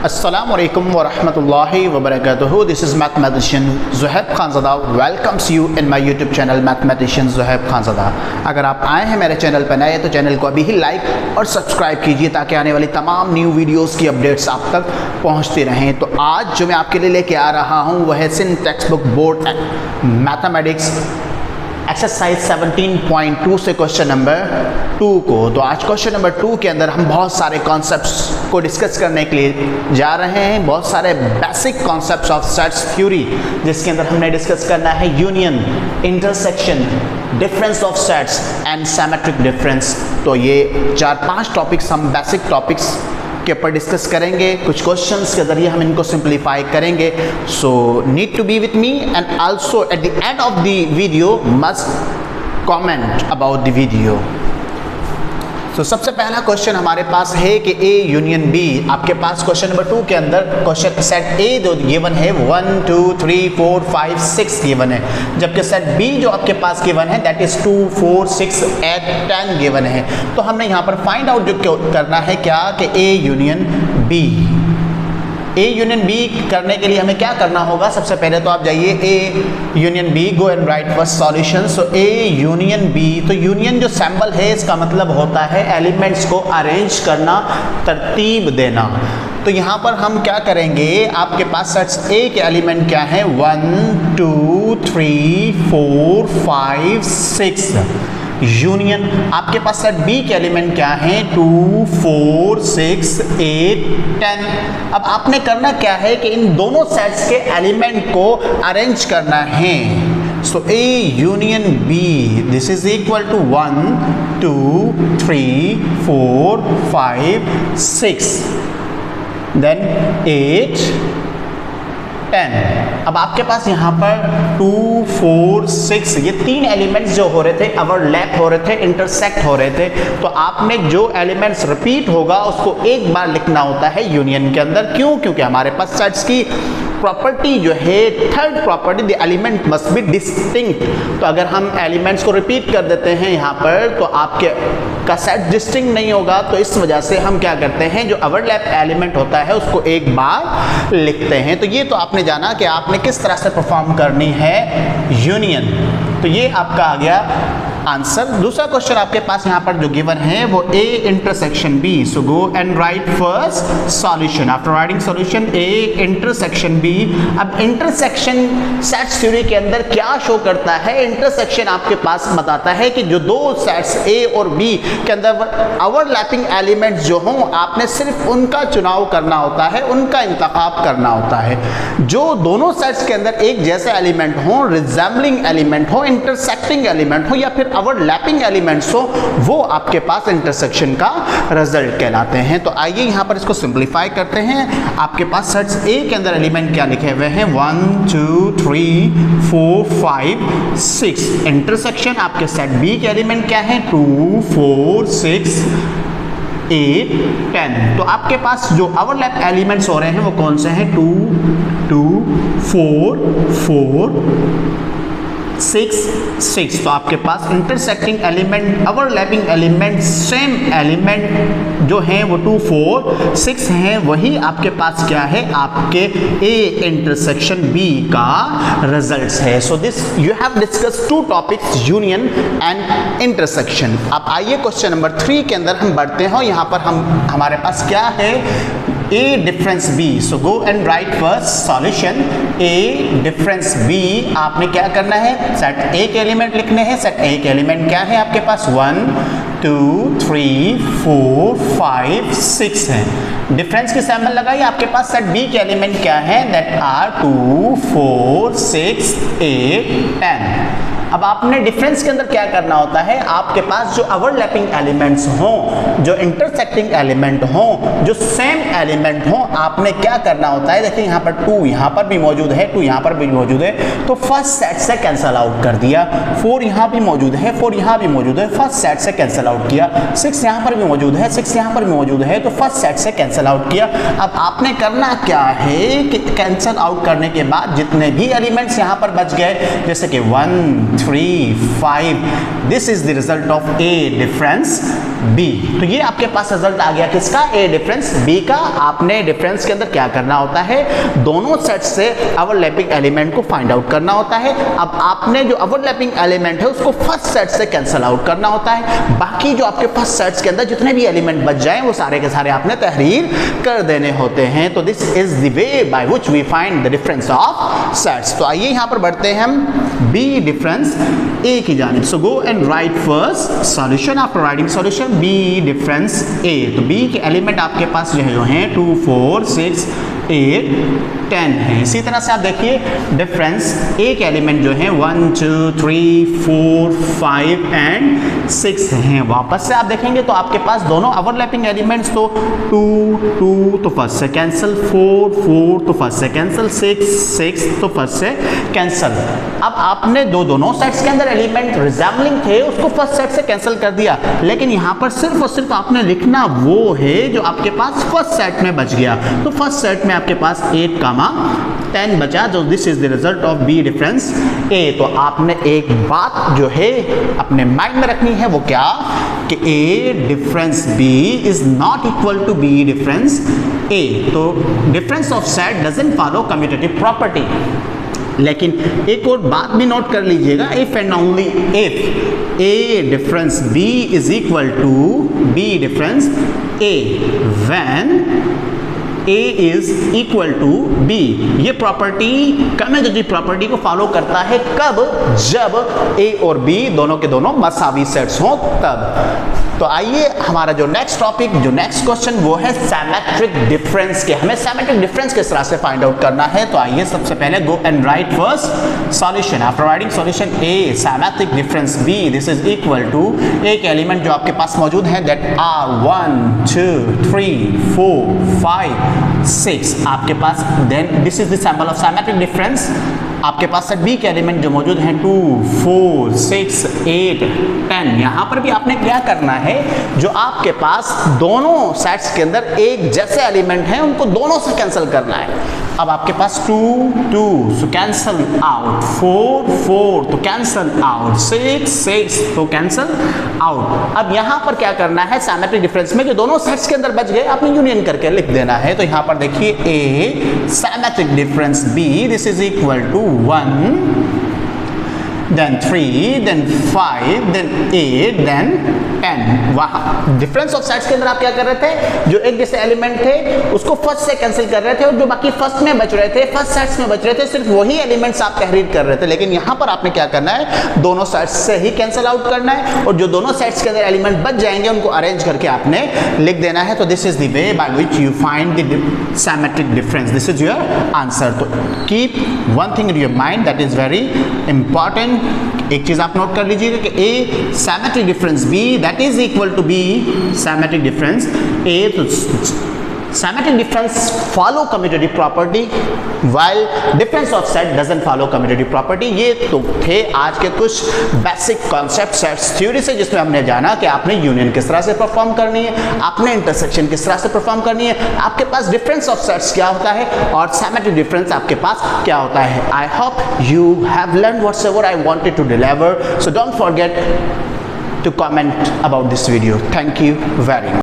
अस्सलाम वालेकुम वरहमतुल्लाहि वबरकातुहू। This is mathematician Zuhaib Khanzada welcomes you in my YouTube channel mathematician Zuhaib Khanzada. अगर आप आए हैं मेरे चैनल पर नए तो चैनल को अभी ही लाइक और सब्सक्राइब कीजिए ताकि आने वाली तमाम न्यू वीडियोस की अपडेट्स आप तक पहुंचती रहें। तो आज जो मैं आपके लिए लेके आ रहा हूं वह है Sindh textbook board mathematics exercise 17.2 से क्वेश्चन नंबर 2 को। तो आज क्वेश्चन नंबर 2 के अंदर हम बहुत सारे कॉन्सेप्ट्स को डिस्कस करने के लिए जा रहे हैं, बहुत सारे basic concepts of sets theory, जिसके अंदर हमने डिस्कस करना है union, intersection, difference of sets and symmetric difference. तो ये 4-5 टॉपिक्स हम बेसिक टॉपिक्स के ऊपर डिस्कस करेंगे। कुछ क्वेश्चंस के जरिए हम इनको सिंप्लीफाई करेंगे। So need to be with me and also at the end of the video must comment about the video. तो सबसे पहला क्वेश्चन हमारे पास है कि ए यूनियन बी। आपके पास क्वेश्चन नंबर 2 के अंदर क्वेश्चन सेट ए जो गिवन है 1 2 3 4 5 6 गिवन है, जबकि सेट बी जो आपके पास गिवन है दैट इज 2 4 6 8 10 गिवन है। तो हमने यहाँ पर फाइंड आउट जो करना है क्या कि A union B. A union B करने के लिए हमें क्या करना होगा? सबसे पहले तो आप जाइए A union B, go and write first solution. So A union B, तो यूनियन जो सिंबल है इसका मतलब होता है एलिमेंट्स को अरेंज करना, तरतीब देना। तो यहाँ पर हम क्या करेंगे, आपके पास सेट्स ए के एलिमेंट क्या है 1 2 3 4 5 6। यूनियन आपके पास सेट बी के एलिमेंट क्या है 2 4 6 8 10। अब आपने करना क्या है कि इन दोनों सेट्स के एलिमेंट को अरेंज करना है। So A union B this is equal to 1 2 3 4 5 6 then 8 10। अब आपके पास यहाँ पर 2 4 6 ये 3 एलिमेंट्स जो हो रहे थे ओवरलैप हो रहे थे, इंटरसेक्ट हो रहे थे। तो आपने जो एलिमेंट्स रिपीट होगा उसको एक बार लिखना होता है यूनियन के अंदर। क्यों? क्योंकि हमारे पास सेट्स की प्रॉपर्टी जो है, third property, the element must be distinct. तो अगर हम एलिमेंट्स को रिपीट कर देते हैं यहाँ पर तो आपके का सेट डिस्टिंक्ट नहीं होगा। तो इस वजह से हम क्या करते हैं, जो ओवरलैप एलिमेंट होता है उसको एक बार लिखते हैं। तो ये तो आपने जाना कि आपने किस तरह से परफॉर्म करनी है यूनियन। तो ये आपका आ गया आंसर। दूसरा क्वेश्चन आपके पास यहाँ पर जो गिवन है वो A intersection B. So go and write first solution. After writing solution A intersection B. अब इंटरसेक्शन सेट्स थ्योरी के अंदर क्या शो करता है? इंटरसेक्शन आपके पास बताता है कि जो दो सेट्स ए और बी के अंदर ओवरलैपिंग एलिमेंट्स जो हों, आपने सिर्फ उनका चुनाव करना होता है, उनका इंतखाब करना होता है। जो दोनों सेट्स के अंदर एक जैसे एलिमेंट हो, रिजेंबलिंग एलिमेंट हो, इंटरसेक्टिंग एलिमेंट हो या फिर ओवरलैपिंग एलिमेंट्स हो, वो आपके पास इंटरसेक्शन का रिजल्ट कहलाते हैं। तो आइए यहाँ पर इसको सिंप्लीफाई करते हैं। आपके पास सेट्स ए के अंदर एलिमेंट क्या लिखे हुए हैं 1 2 3 4 5 6। इंटरसेक्शन आपके सेट बी के एलिमेंट क्या है 2 4 6 8 10। तो आपके पास जो ओवरलैप एलिमेंट्स हो रहे हैं वो कौन से हैं 2 2 4 4 6 6। तो आपके पास intersecting element, overlapping element, same element जो हैं वो 2 4 6 हैं, वही आपके पास क्या है आपके ए इंटरसेक्शन बी का रिजल्ट है। So this you have discuss 2 topics union and intersection. अब आइए क्वेश्चन नंबर 3 के अंदर हम बढ़ते हैं। यहाँ पर हमारे पास क्या है A difference B। So go and write first solution. A difference B आपने क्या करना है, सेट A के एलिमेंट लिखने हैं। सेट A के एलिमेंट क्या है आपके पास 1 2 3 4 5 6 है। डिफरेंस की सैंपल लगाइए। आपके पास सेट B के एलिमेंट क्या है दैट आर 2 4 6 8 10। अब आपने डिफरेंस के अंदर क्या करना होता है, आपके पास जो ओवरलैपिंग एलिमेंट्स हों, जो इंटरसेक्टिंग एलिमेंट हों, जो सेम एलिमेंट हों, आपने क्या करना होता है, देखिए यहाँ पर 2 यहाँ पर भी मौजूद है, 2 यहाँ पर भी मौजूद है, तो फर्स्ट सेट से कैंसल आउट कर दिया। 4 यहाँ भी मौजूद है, 4 यहाँ भी मौजूद है, फर्स्ट सेट से कैंसल आउट किया। 6 यहाँ पर भी मौजूद है, 6 यहाँ पर भी मौजूद है, तो फर्स्ट सेट से कैंसल आउट किया। अब आपने करना क्या है कि कैंसल आउट करने के बाद जितने भी एलिमेंट्स यहाँ पर बच गए, जैसे कि 1 3 5, this is the result of A difference B. तो ये आपके पास रिजल्ट आ गया किसका, ए डिफरेंस बी का। आपने डिफरेंस के अंदर क्या करना होता है, दोनों सेट से ओवरलैपिंग एलिमेंट को फाइंड आउट करना होता है। अब आपने जो ओवरलैपिंग एलिमेंट है उसको फर्स्ट सेट से कैंसिल आउट करना होता है। बाकी जो आपके पास सेट्स के अंदर जितने भी एलिमेंट बच जाएं वो सारे के सारे आपने तहरीर कर देने होते हैं। तो this is the way by which we find the difference of sets. तो आइए यहां पर बढ़ते हैं हम बी डिफरेंस ए की जानिब। So go and write first solution. After writing solution B difference A, तो बी के एलिमेंट आपके पास जो हैं 2 4 6 8 10 है। इसी तरह से आप देखिए डिफरेंस ए के एलिमेंट जो हैं 1 2 3 4 5 एंड 6 हैं। वापस से आप देखेंगे तो आपके पास दोनों ओवरलैपिंग एलिमेंट्स, तो 2 2 तो फर्स्ट से कैंसिल, 4 4 तो फर्स्ट से कैंसिल, 6 6 तो फर्स्ट से कैंसिल। अब आपने दोनों सेट्स के अंदर एलिमेंट रिजेंबलिंग थे उसको फर्स्ट सेट से कैंसिल कर दिया, लेकिन यहां पर सिर्फ और सिर्फ आपने लिखना वो है जो आपके पास फर्स्ट सेट में बच गया। तो फर्स्ट सेट में आपके पास 8 10 बचा, जो this is the result of B difference A. तो आपने एक बात जो है अपने माइंड में रखनी है, वो क्या कि A difference B is not equal to B difference A. तो difference of set doesn't follow commutative property. लेकिन एक और बात भी नोट कर लीजिएगा, if and only if A difference B is equal to B difference A, when A is equal to B। ये property commutative property को फॉलो करता है कब, जब A और B दोनों के दोनों मसावी सेट्स हों तब। तो आइए हमारा जो नेक्स्ट टॉपिक, जो नेक्स्ट क्वेश्चन वो है सिमेट्रिक डिफरेंस के। हमें सिमेट्रिक डिफरेंस किस तरह से फाइंड आउट करना है। तो आइए सबसे पहले go and write first solution. After writing solution A symmetric difference B, this is equal to एक एलिमेंट जो आपके पास मौजूद है दैट आर 1 2 3 4 5 6 आपके पास, then this is the sample of symmetric difference. आपके पास सेट बी के एलिमेंट जो मौजूद हैं 2 4 6 8 10। यहां पर भी आपने क्या करना है, जो आपके पास दोनों सेट्स के अंदर एक जैसे एलिमेंट हैं उनको दोनों से कैंसिल करना है। अब आपके पास 2 2 तो कैंसिल आउट, 4 4 तो कैंसिल आउट, 6 6 तो कैंसिल आउट। अब यहां पर क्या करना है, सिमेट्रिक डिफरेंस में जो दोनों सेट्स के अंदर बच गए आपने यूनियन करके लिख देना है। तो यहां पर देखिए A symmetric difference B, this is equal to 1 then 3 then 5 then 8 then 10। वहां डिफरेंस ऑफ सेट्स के अंदर आप क्या कर रहे थे, जो एक जैसे एलिमेंट थे उसको फर्स्ट से कैंसिल कर रहे थे और जो बाकी फर्स्ट में बच रहे थे, फर्स्ट सेट्स में बच रहे थे, सिर्फ वही एलिमेंट्स आप तहरीर कर रहे थे। लेकिन यहां पर आपने क्या करना है, दोनों सेट्स से ही कैंसिल आउट करना है और जो दोनों सेट्स के अंदर एलिमेंट बच जाएंगे उनको अरेंज करके आपने लिख देना है। तो this is the way by which you find the symmetric difference. This is your answer. तो keep one thing in your mind that is very important. एक चीज आप नोट कर लीजिएगा कि A symmetric difference B that is equal to B symmetric difference A. तो symmetric difference follow commutative property while difference of set doesn't follow commutative property. ये तो थे आज के कुछ बेसिक कॉन्सेप्ट सेट्स थ्योरी से, जिसमें हमने जाना कि आपने यूनियन किस तरह से परफॉर्म करनी है, आपने इंटरसेक्शन किस तरह से परफॉर्म करनी है, आपके पास डिफरेंस ऑफ सेट्स क्या होता है और सिमेट्रिक डिफरेंस आपके पास क्या होता है। I hope you have learn whatever I wanted to deliver, so don't forget to comment about this video. Thank you very much.